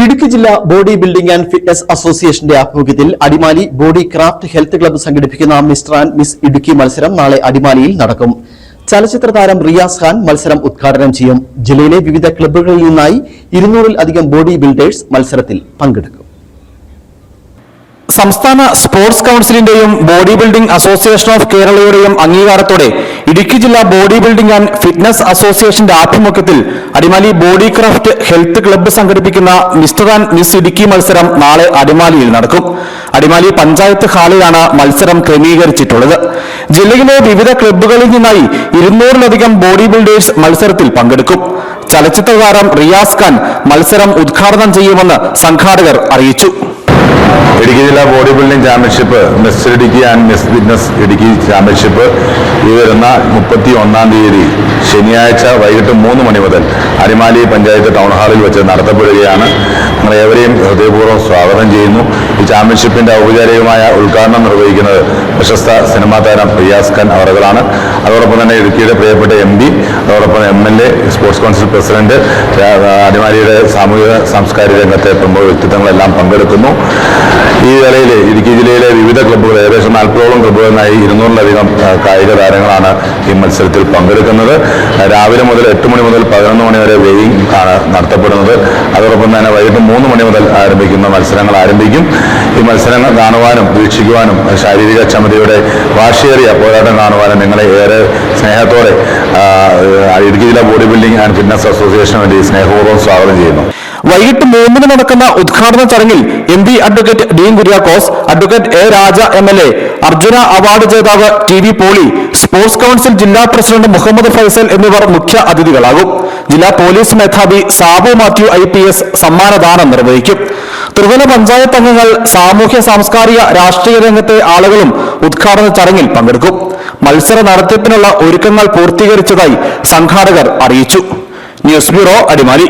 ഇടുക്കി ജില്ലാ body building and fitness അസോസിയേഷന്റെ ആഭിമുഖ്യത്തിൽ Adimali body craft health club സംഘടിപ്പിക്കുന്ന മിസ്റ്റർ ആൻഡ് മിസ് ഇടുക്കി മത്സരം നാളെ അടിമാലിയിൽ നടക്കും. ചലച്ചിത്ര താരം റിയാസ് ഖാൻ മത്സരം ഉദ്ഘാടനം ചെയ്യും. ജില്ലയിലെ വിവിധ ക്ലബ്ബുകളിൽ നിന്നായി 200-ലധികം ബോഡി ബിൽഡേഴ്സ് മത്സരത്തിൽ പങ്കെടുക്കും. സംസ്ഥാന സ്പോർട്സ് കൌൺസിലിന്റെയും ബോഡി ബിൽഡിംഗ് അസോസിയേഷൻ ഓഫ് കേരളയുടെയും അംഗീകാരത്തോടെ ഇടുക്കി ജില്ലാ ബോഡി ബിൽഡിംഗ് ആൻഡ് ഫിറ്റ്നസ് അസോസിയേഷന്റെ ആഭിമുഖ്യത്തിൽ Adimali body craft health club സംഘടിപ്പിക്കുന്ന മിസ്റ്റർ ആൻഡ് മിസ് ഇടുക്കി മത്സരം നാളെ അടിമാലിയിൽ നടക്കും. അടിമാലി പഞ്ചായത്ത് ഹാളിലാണ് മത്സരം ക്രമീകരിച്ചിട്ടുള്ളത്. ജില്ലയിലെ വിവിധ ക്ലബ്ബുകളിൽ നിന്നായി 200-ലധികം ബോഡി ബിൽഡേഴ്സ് മത്സരത്തിൽ പങ്കെടുക്കും. ചലച്ചിത്ര താരം റിയാസ് ഖാൻ മത്സരം ഉദ്ഘാടനം ചെയ്യുമെന്ന് സംഘാടകർ അറിയിച്ചു. ഇടുക്കി ജില്ലാ body building championship mister Idukki and miss fitness Idukki championship ഈ വരുന്ന 31-ാം തീയതി ശനിയാഴ്ച വൈകിട്ട് 3 മണി മുതൽ അടിമാലി പഞ്ചായത്ത് ടൗൺ ഹാളിൽ വെച്ച് നടത്തപ്പെടുകയാണ്. നിങ്ങളേവരെയും ഹൃദയപൂർവ്വം സ്വാഗതം ചെയ്യുന്നു. ഈ ചാമ്പ്യൻഷിപ്പിന്റെ ഔപചാരികമായ ഉദ്ഘാടനം നിർവഹിക്കുന്നത് പ്രശസ്ത സിനിമാ താരം റിയാസ് ഖാൻ അവറുകളാണ്. അതോടൊപ്പം തന്നെ ഇടുക്കിയുടെ പ്രിയപ്പെട്ട MP, അതോടൊപ്പം MLA, സ്പോർട്സ് കൗൺസിൽ പ്രസിഡന്റ്, അടിമാലിയുടെ സാമൂഹിക സാംസ്കാരിക രംഗത്തെ പ്രമുഖ വ്യക്തിത്വങ്ങളെല്ലാം പങ്കെടുക്കുന്നു. ഈ വേളയിൽ ഇടുക്കി ജില്ലയിലെ വിവിധ ക്ലബ്ബുകൾ, ഏകദേശം 40ഓളം ക്ലബ്ബുകളിലായി 200-ലധികം കായിക താരങ്ങളാണ് ഈ മത്സരത്തിൽ പങ്കെടുക്കുന്നത്. രാവിലെ മുതൽ 8 മണി മുതൽ 11 മണി വരെ വെയിങ് ആണ് നടത്തപ്പെടുന്നത്. അതോടൊപ്പം തന്നെ വൈകിട്ട് 3 മണി മുതൽ ആരംഭിക്കുന്ന മത്സരങ്ങൾ ആരംഭിക്കും. ഈ മത്സരങ്ങൾ കാണുവാനും വീക്ഷിക്കുവാനും ശാരീരിക ക്ഷമതയുടെ വാശിയേറിയ പോരാട്ടം കാണുവാനും നിങ്ങളെ ഏറെ സ്നേഹത്തോടെ ഇടുക്കി ജില്ലാ ബോഡി ബിൽഡിംഗ് ആൻഡ് ഫിറ്റ്നസ് അസോസിയേഷന് വേണ്ടി സ്നേഹപൂർവ്വം സ്വാഗതം ചെയ്യുന്നു. വൈകിട്ട് 3-ന് നടക്കുന്ന ഉദ്ഘാടന ചടങ്ങിൽ MP advocate Dean Kuriakose, advocate A Raja MLA, Arjuna award ജേതാവ് TV പോളി, സ്പോർട്സ് കൌൺസിൽ ജില്ലാ പ്രസിഡന്റ് മുഹമ്മദ് ഫൈസൽ എന്നിവർ മുഖ്യ അതിഥികളാകും. ജില്ലാ പോലീസ് മേധാവി സാബു മാത്യു IPS സമ്മാനദാനം നിർവഹിക്കും. ത്രിതല പഞ്ചായത്ത് അംഗങ്ങൾ, സാമൂഹ്യ സാംസ്കാരിക രാഷ്ട്രീയ രംഗത്തെ ആളുകളും ഉദ്ഘാടന ചടങ്ങിൽ പങ്കെടുക്കും. മത്സര നടത്തിപ്പിനുള്ള ഒരുക്കങ്ങൾ പൂർത്തീകരിച്ചതായി സംഘാടകർ അറിയിച്ചു. News bureau, Adimali.